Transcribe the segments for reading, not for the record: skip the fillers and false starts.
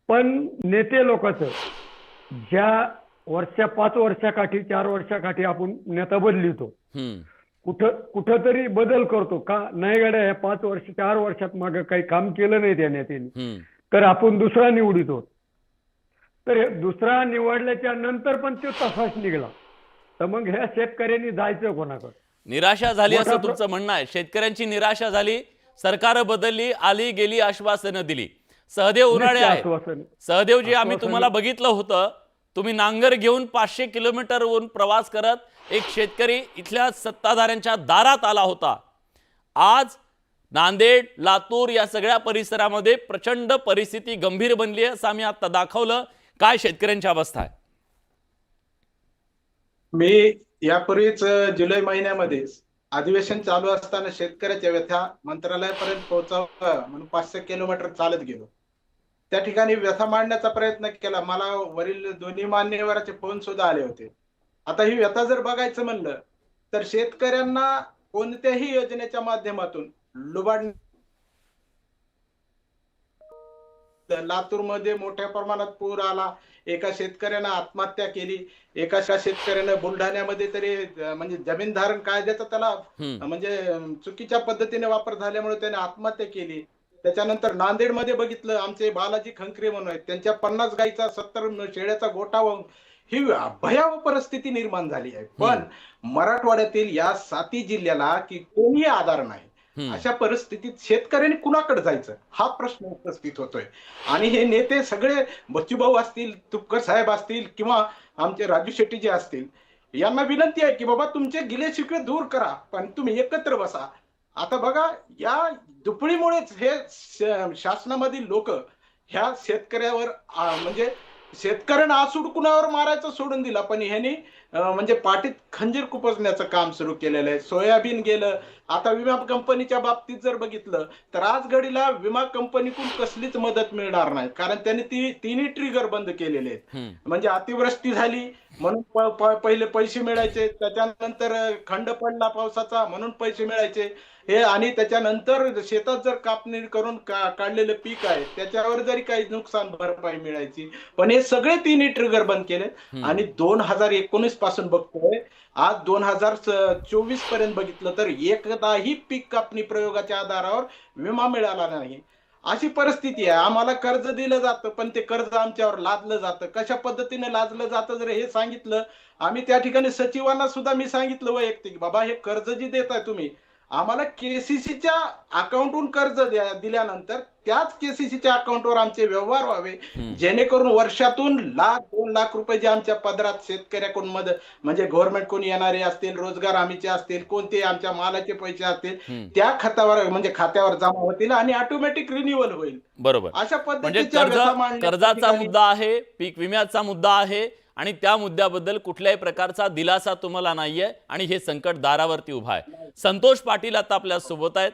पण नेते लोकांचं ज्या वर्षा 5 वर्षाकाठी 4 वर्षाकाठी आपण नेता बदलितो, हम्म. कुठंतरी बदल करतो का नाही गड्या, ह्या 5 वर्ष 4 वर्षात मागे काही काम केलं नाही त्या नेत्याने, हम्म. तर आपण दुसरा निवडितो. तर दुसरा निवडल्याच्या नंतर पण तो तसाच निघाला, तर मग ह्या शेतकऱ्यांनी जायचं कोणाकडे? निराशा झाली असं मोठा तुमचं म्हणणं आहे. शेतकऱ्यांची निराशा झाली, सरकार बदलली, आली गेली, आश्वासनं दिली. सहदेव उन्हाळे नुसते आहेत. आश्वासन. सहदेवजी, आम्ही आश्वासन. तुम्हाला बघितलं होतं, तुम्ही नांगर घेऊन 500 किलोमीटरवरून प्रवास करत एक शेतकरी इथल्या सत्ताधाऱ्यांच्या दारात आला होता. आज नांदेड, लातूर या सगळ्या परिसरामध्ये प्रचंड परिस्थिती गंभीर बनली आहे, असं आम्ही आता दाखवलं. काय शेतकऱ्यांची अवस्था आहे? मी यापूर्वीच जुलै महिन्यामध्ये अधिवेशन चालू असताना शेतकऱ्याच्या व्यथा मंत्रालयापर्यंत पोहोचावं म्हणून 500 किलोमीटर चालत गेलो. त्या ठिकाणी व्यथा मांडण्याचा प्रयत्न केला. मला वरील दोन्ही मान्यवरांचे फोन सुद्धा आले होते. आता ही व्यथा जर बघायचं म्हणलं तर शेतकऱ्यांना कोणत्याही योजनेच्या माध्यमातून लुबाड. लातूरमध्ये मोठ्या प्रमाणात पूर आला, एका शेतकऱ्यानं आत्महत्या केली, एका शेतकऱ्यानं बुलढाण्यामध्ये तरी म्हणजे जमीन धारण कायद्याचा त्याला म्हणजे चुकीच्या पद्धतीने वापर झाल्यामुळे त्याने आत्महत्या केली. त्याच्यानंतर नांदेडमध्ये बघितलं, आमचे बालाजी खंकरे म्हणून आहेत, त्यांच्या 50 गाईचा 70 शेळ्याचा गोठा वाहून ही भयावह परिस्थिती निर्माण झाली आहे. पण मराठवाड्यातील या 7 जिल्ह्याला की कोणीही आधार नाही. अशा परिस्थितीत शेतकऱ्यांनी कुणाकडे जायचं हा प्रश्न उपस्थित होतोय. आणि हे नेते सगळे बच्चूभाऊ असतील, तुपकर साहेब असतील किंवा आमचे राजू शेट्टी जे असतील, यांना विनंती आहे की बाबा तुमचे गिले शिकवे दूर करा, पण तुम्ही एकत्र बसा. आता बघा, या दुपळीमुळेच हे शासनामधील लोक ह्या शेतकऱ्यावर म्हणजे शेतकऱ्यांना आसूड कुणावर मारायचं सोडून दिला, पण ह्यांनी म्हणजे पाठीत खंजीर खुपसण्याचं काम सुरू केलेलं आहे. सोयाबीन गेलं. आता विमा कंपनीच्या बाबतीत जर बघितलं तर आज घडीला विमा कंपनीकडून कसलीच मदत मिळणार नाही, कारण त्यांनी तिन्ही ट्रिगर बंद केलेले आहेत. म्हणजे अतिवृष्टी झाली म्हणून पहिले पैसे मिळायचे, त्याच्यानंतर खंड पडला पावसाचा म्हणून पैसे मिळायचे हे, आणि त्याच्यानंतर शेतात जर कापणी करून काढलेलं पीक आहे त्याच्यावर जरी काही नुकसान भरपाई मिळायची, पण हे सगळे तिन्ही ट्रिगर बंद केले. आणि 2019 पासून बघतोय, आज 2024 पर्यंत बघितलं तर एकदाही पीक कापणी प्रयोगाच्या आधारावर विमा मिळाला नाही. अशी परिस्थिती आहे. आम्हाला कर्ज दिलं जातं, पण ते कर्ज आमच्यावर लादलं जातं. कशा पद्धतीने लादलं जातं जर हे सांगितलं, आम्ही त्या ठिकाणी सचिवांना सुद्धा मी सांगितलं वैयक्तिक, बाबा हे कर्ज जी देताय तुम्ही आम्हाला केसीसीच्या अकाउंटवरून कर्ज दिल्यानंतर त्याच केसीसीच्या अकाउंटवर आमचे व्यवहार व्हावे, जेणेकरून वर्षातून 1,00,000-2,00,000 रुपये जे आमच्या पदरात शेतकऱ्याकडून मदत म्हणजे गव्हर्नमेंट कोणी येणारे असतील, रोजगार हमीचे असतील, कोणते आमच्या मालाचे पैसे असतील त्या खात्यावर म्हणजे खात्यावर जमा होतील आणि ऑटोमॅटिक रिन्युअल होईल. बरोबर. अशा म्हणजे पद्धतीच्या कर्जाचा मुद्दा आहे, पीक विम्याचा मुद्दा आहे, आणि त्या मुद्द्याबद्दल कुठल्याही प्रकारचा दिलासा तुम्हाला नाहीये, आणि हे संकट दारावरती उभा आहे. संतोष पाटील आता आपल्या सोबत आहेत.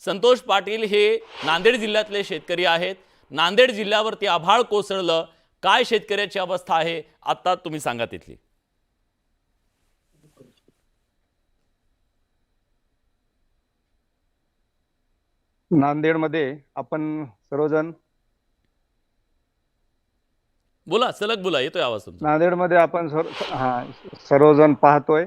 संतोष पाटील हे नांदेड जिल्ह्यातले शेतकरी आहेत. नांदेड जिल्ह्यावरती आभाळ कोसळलं, काय शेतकऱ्याची अवस्था आहे आता तुम्ही सांगा तिथली. नांदेडमध्ये आपण सर्वजण बोला, सलग बोला, येतोय आवाज तुमचा. नांदेडमध्ये आपण सर्वजण पाहतोय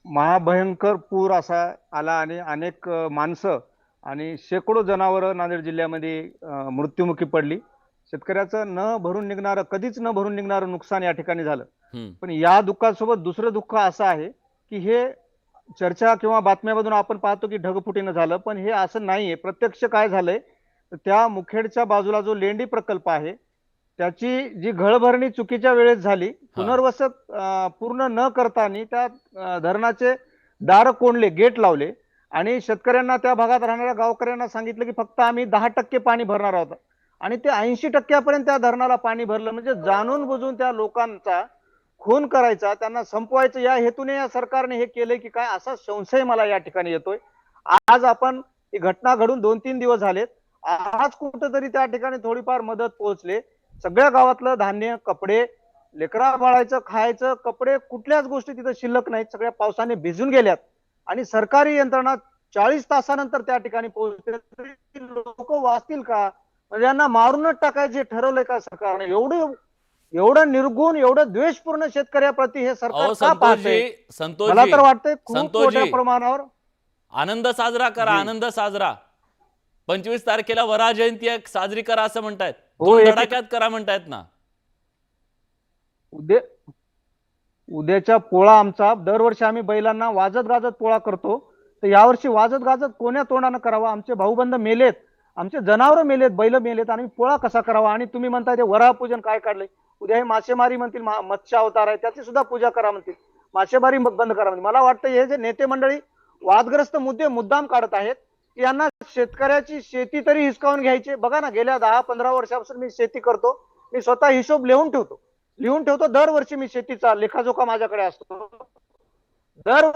महाभयंकर पूर असा आला आणि अनेक माणसं आणि शेकडो जनावरं नांदेड जिल्ह्यामध्ये मृत्युमुखी पडली. शेतकऱ्याचं न भरून निघणारं, कधीच न भरून निघणारं नुकसान या ठिकाणी झालं. पण या दुःखासोबत दुसरं दुःख असं आहे की हे चर्चा किंवा बातम्यामधून आपण पाहतो की ढगफुटीनं झालं, पण हे असं नाहीये. प्रत्यक्ष काय झालंय, त्या मुखेडच्या बाजूला जो लेंडी प्रकल्प आहे त्याची जी घळभरणी चुकीच्या वेळेस झाली, पुनर्वसत पूर्ण न करताना त्या धरणाचे दार कोंडले, गेट लावले आणि शेतकऱ्यांना, त्या भागात राहणाऱ्या गावकऱ्यांना सांगितलं की फक्त आम्ही 10% पाणी भरणार आहोत, आणि ते 80% त्या धरणाला पाणी भरलं. म्हणजे जाणून बुजून त्या लोकांचा खून करायचा, त्यांना संपवायचं या हेतूने या सरकारने हे केलंय की काय, असा संशय मला या ठिकाणी येतोय. आज आपण ही घटना घडून 2-3 दिवस झालेत, आज कुठेतरी त्या ठिकाणी थोडीफार मदत पोहोचले. सगळ्या गावातलं धान्य, कपडे, लेकरा बाळायचं खायचं, कपडे, कुठल्याच गोष्टी तिथे शिल्लक नाहीत, सगळ्या पावसाने भिजून गेल्यात. आणि सरकारी यंत्रणा 40 तासानंतर त्या ठिकाणी पोहोचते. लोक वाचतील का? म्हणजे यांना मारूनच टाकायचे ठरवलंय का सरकारने? एवढं निर्गुण, एवढं द्वेषपूर्ण शेतकऱ्याप्रती हे सरकार अहो का पाहतंय? मला संतोषजी तर वाटतंय खूप संतोषजी, मोठ्या प्रमाणावर. आनंद साजरा करा, जी. आनंद साजरा. 25 तारखेला वराह जयंती आहे, साजरी करा असं म्हणतायत. हो, एक- धडाक्यात करा म्हणतायत ना. उद्याच्या पोळा आमचा दरवर्षी आम्ही बैलांना वाजत गाजत पोळा करतो, तर यावर्षी वाजत गाजत कोण्या तोंडानं करावा? आमचे भाऊबंद मेलेत, आमचे जनावर मेलेत, बैल मेलेत, आणि पोळा कसा करावा? आणि तुम्ही म्हणताय ते वराह पूजन काय काढलंय? उद्या हे मासेमारी म्हणतील, मत्स्य अवतार आहे त्याची सुद्धा पूजा करा म्हणतील, मासेमारी बंद करा म्हणतील. मला वाटतं हे जे नेते मंडळी वादग्रस्त मुद्दे मुद्दाम काढत आहेत, यांना शेतकऱ्याची शेती तरी हिसकावून घ्यायची. बघा ना, गेल्या 10-15 वर्षापासून मी शेती करतो, मी स्वतः हिशोब लिहून ठेवतो. दरवर्षी मी शेतीचा लेखाजोखा माझ्याकडे असतो. दर